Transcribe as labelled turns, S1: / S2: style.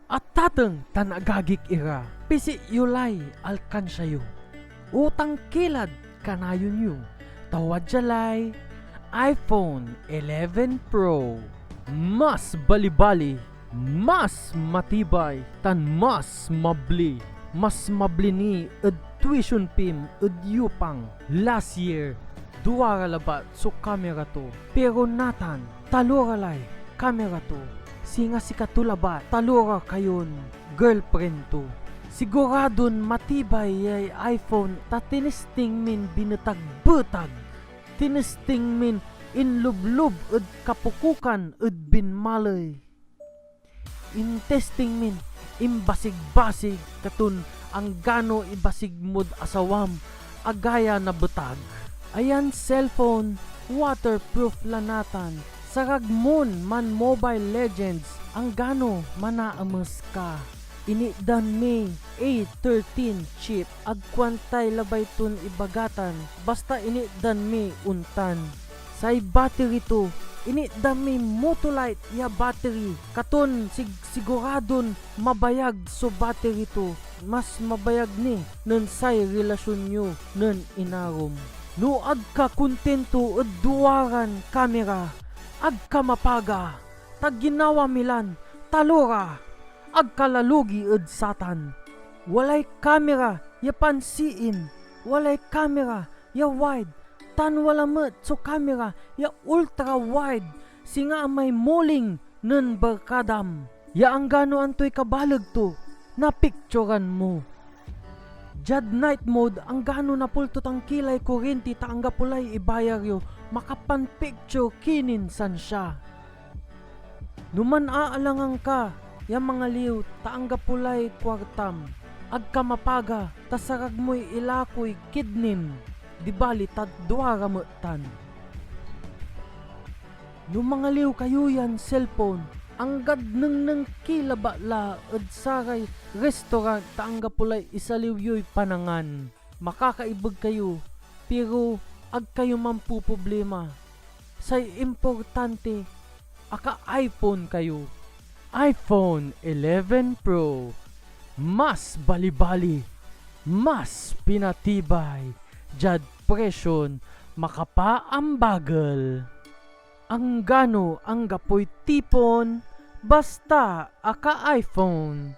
S1: At tateng tanagagik ira, pisi yulay alkansyayo. Utang kilad kanayon yu, tawad jalay iPhone 11 Pro. Mas balibali, mas matibay, tan mas mabli. Mas mabli ni ed tuition pim ed yupang. Last year, duara labat so kamera to. Pero natan, taluralay kamera to. Singa si katulabat, talura kayon girlfriend to. Siguradon matibay ay iPhone ta tinesting min binatag-butag. Tinesting min inlublub ed kapukukan ed binmalay. In testing min imbasig-basig katun ang gano ibasig mod asawam agaya na butag. Ayan cellphone waterproof lanatan. Saragmon man Mobile Legends ang gano manaamas ka. Inidan mi A13 chip agkwantay labay tun ibagatan basta inidan mi untan. Say battery to inidan mi Motolite ya battery katon siguradon mabayag so battery to mas mabayag ni nun say relasyon nyo nun inarom. No agka kontento ed duwaran kamera agka mapaga tag ginawa milan talura agkalalugi ed satan. Walay kamera ya pansiin, walay kamera ya wide, tan wala met so kamera ya ultra wide. Singa may moling nun barkadam. Ya ang gano antoy kabalag to na picturean mo. Jad night mode ang gano na pultot ang kilay kurenti ta ang gapulay ibayar yo makapan picture kinin san siya. Numan aalangan ka ya mga liw taangga pulay kwartam agka mapaga tasarag mo'y ilakoy kidnin di bali tad duara metan. No mga liw kayo yan cellphone ang gadneng ng kilaba la ed saray restaurant taangga pulay isaliw yo'y panangan makakaibag kayo pero ag kayo mampu problema say importante aka iPhone kayo. iPhone 11 Pro. Mas balibali, mas pinatibay, jad presyon, makapaambagal. Ang gano ang gapoy tipon, basta aka iPhone.